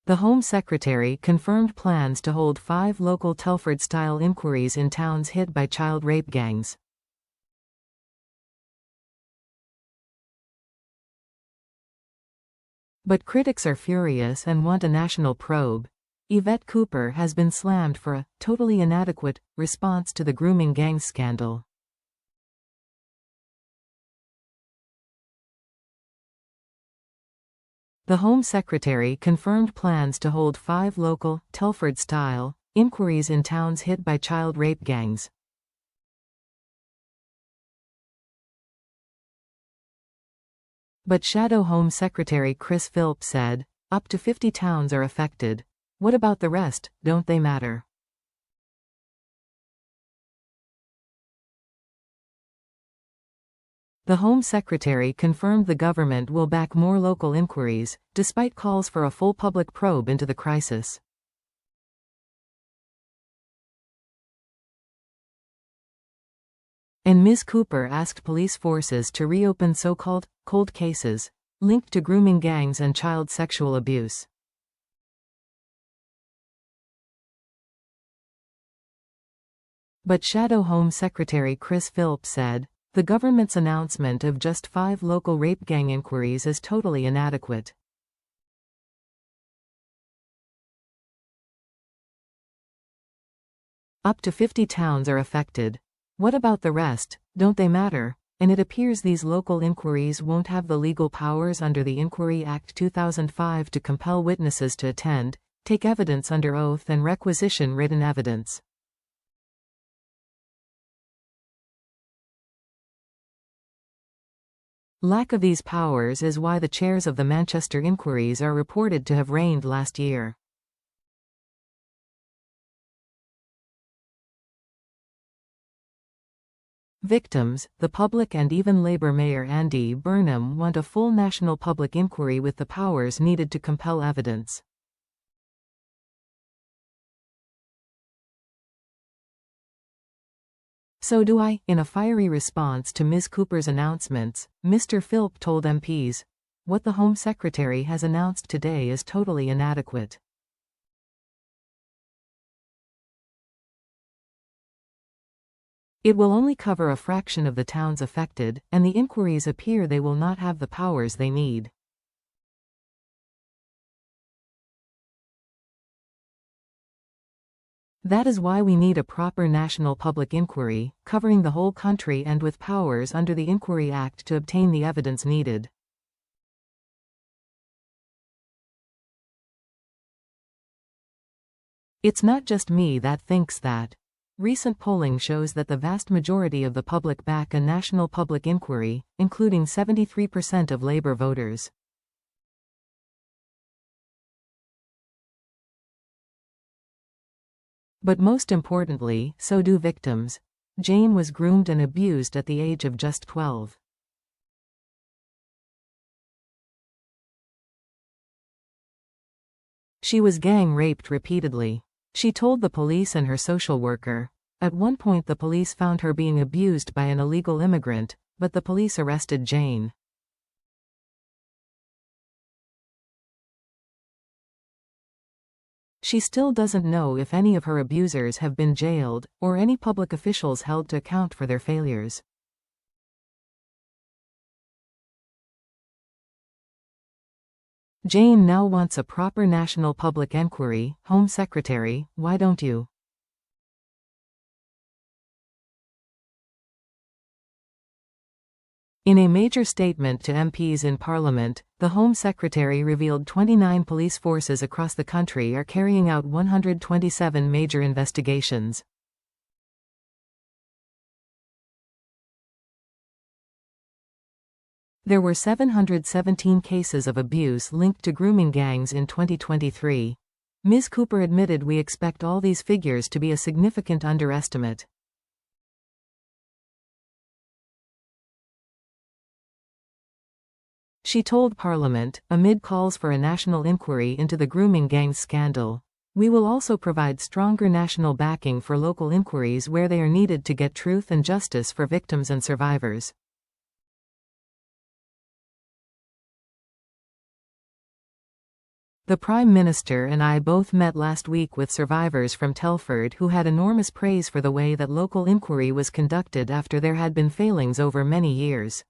The Home Secretary confirmed plans to hold 5 local Telford-style inquiries in towns hit by child rape gangs. But critics are furious and want a national probe. Yvette Cooper has been slammed for a totally inadequate response to the grooming gangs scandal. The Home Secretary confirmed plans to hold 5 local, Telford-style, inquiries in towns hit by child rape gangs. But Shadow Home Secretary Chris Philp said, "Up to 50 towns are affected. What about the rest, don't they matter?" The Home Secretary confirmed the government will back more local inquiries, despite calls for a full public probe into the crisis. And Ms. Cooper asked police forces to reopen so-called cold cases linked to grooming gangs and child sexual abuse. But Shadow Home Secretary Chris Philp said, "The government's announcement of just 5 local rape gang inquiries is totally inadequate. Up to 50 towns are affected. What about the rest, don't they matter?" And it appears these local inquiries won't have the legal powers under the Inquiry Act 2005 to compel witnesses to attend, take evidence under oath and requisition written evidence. Lack of these powers is why the chairs of the Manchester inquiries are reported to have reigned last year. Victims, the public and even Labour Mayor Andy Burnham want a full national public inquiry with the powers needed to compel evidence. "So do I." In a fiery response to Ms. Cooper's announcements, Mr. Philp told MPs, "What the Home Secretary has announced today is totally inadequate. It will only cover a fraction of the towns affected, and the inquiries appear they will not have the powers they need. That is why we need a proper national public inquiry, covering the whole country and with powers under the Inquiry Act to obtain the evidence needed." It's not just me that thinks that. Recent polling shows that the vast majority of the public back a national public inquiry, including 73% of Labour voters. But most importantly, so do victims. Jane was groomed and abused at the age of just 12. She was gang raped repeatedly. She told the police and her social worker. At one point the police found her being abused by an illegal immigrant, but the police arrested Jane. She still doesn't know if any of her abusers have been jailed, or any public officials held to account for their failures. Jane now wants a proper national public inquiry. Home Secretary, why don't you? In a major statement to MPs in Parliament, the Home Secretary revealed 29 police forces across the country are carrying out 127 major investigations. There were 717 cases of abuse linked to grooming gangs in 2023. Ms. Cooper admitted, "We expect all these figures to be a significant underestimate." She told Parliament, amid calls for a national inquiry into the grooming gangs scandal, "We will also provide stronger national backing for local inquiries where they are needed to get truth and justice for victims and survivors." The Prime Minister and I both met last week with survivors from Telford who had enormous praise for the way that local inquiry was conducted after there had been failings over many years.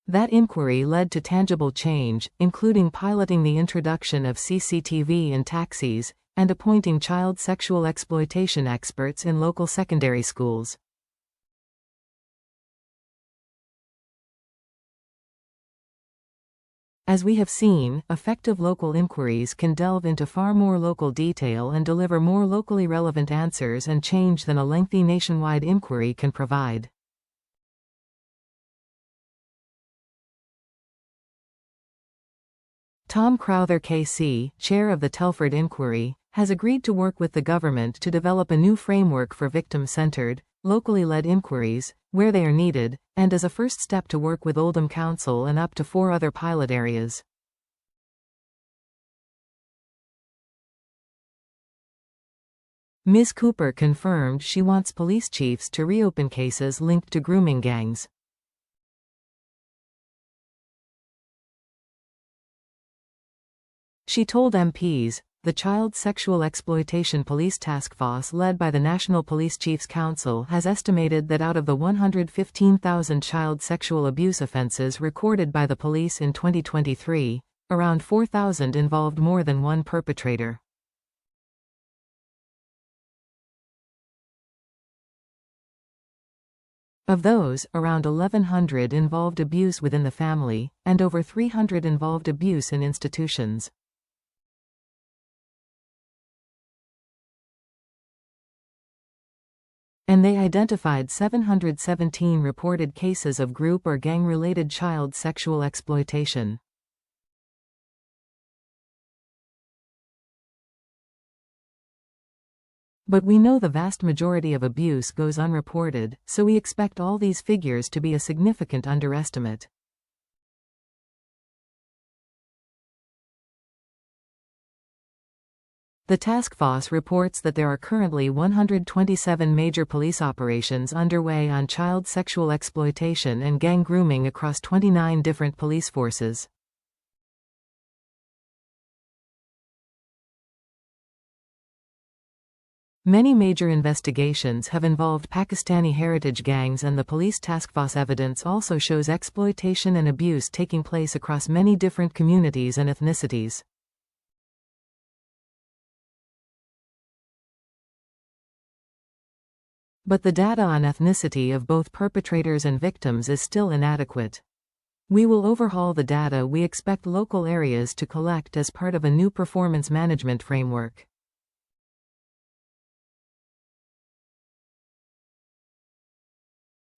That inquiry led to tangible change, including piloting the introduction of CCTV in taxis, and appointing child sexual exploitation experts in local secondary schools. As we have seen, effective local inquiries can delve into far more local detail and deliver more locally relevant answers and change than a lengthy nationwide inquiry can provide. Tom Crowther KC, chair of the Telford Inquiry, has agreed to work with the government to develop a new framework for victim-centered, locally led inquiries, where they are needed, and as a first step to work with Oldham Council and up to 4 other pilot areas. Ms. Cooper confirmed she wants police chiefs to reopen cases linked to grooming gangs. She told MPs, the Child Sexual Exploitation Police Task Force led by the National Police Chiefs Council has estimated that out of the 115,000 child sexual abuse offences recorded by the police in 2023, around 4,000 involved more than one perpetrator. Of those, around 1,100 involved abuse within the family, and over 300 involved abuse in institutions. And they identified 717 reported cases of group or gang-related child sexual exploitation. But we know the vast majority of abuse goes unreported, so we expect all these figures to be a significant underestimate. The task force reports that there are currently 127 major police operations underway on child sexual exploitation and gang grooming across 29 different police forces. Many major investigations have involved Pakistani heritage gangs, and the police task force evidence also shows exploitation and abuse taking place across many different communities and ethnicities. But the data on ethnicity of both perpetrators and victims is still inadequate. We will overhaul the data we expect local areas to collect as part of a new performance management framework.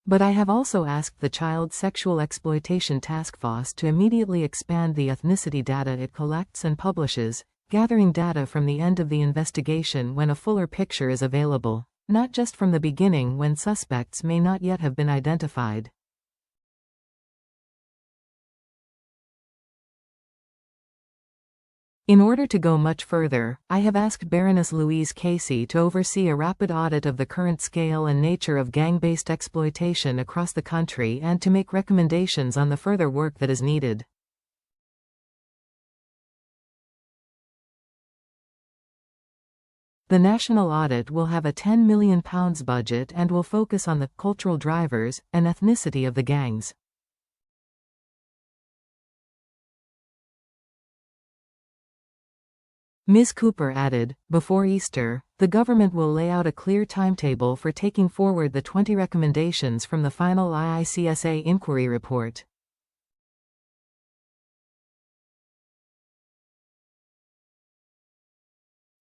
But I have also asked the Child Sexual Exploitation Task Force to immediately expand the ethnicity data it collects and publishes, gathering data from the end of the investigation when a fuller picture is available, not just from the beginning when suspects may not yet have been identified. In order to go much further, I have asked Baroness Louise Casey to oversee a rapid audit of the current scale and nature of gang-based exploitation across the country and to make recommendations on the further work that is needed. The national audit will have a £10 million budget and will focus on the cultural drivers and ethnicity of the gangs. Ms. Cooper added, before Easter, the government will lay out a clear timetable for taking forward the 20 recommendations from the final IICSA inquiry report.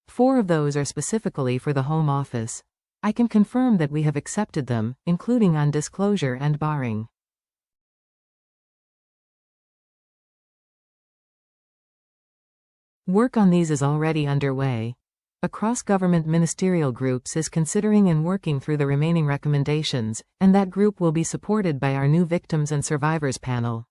Four of those are specifically for the Home Office. I can confirm that we have accepted them, including on disclosure and barring. Work on these is already underway. A cross-government ministerial group is considering and working through the remaining recommendations, and that group will be supported by our new Victims and Survivors panel.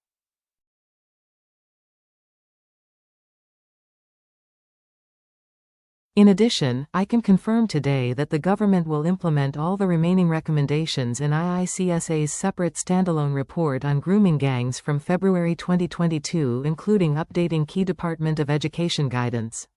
In addition, I can confirm today that the government will implement all the remaining recommendations in IICSA's separate standalone report on grooming gangs from February 2022, including updating key Department of Education guidance.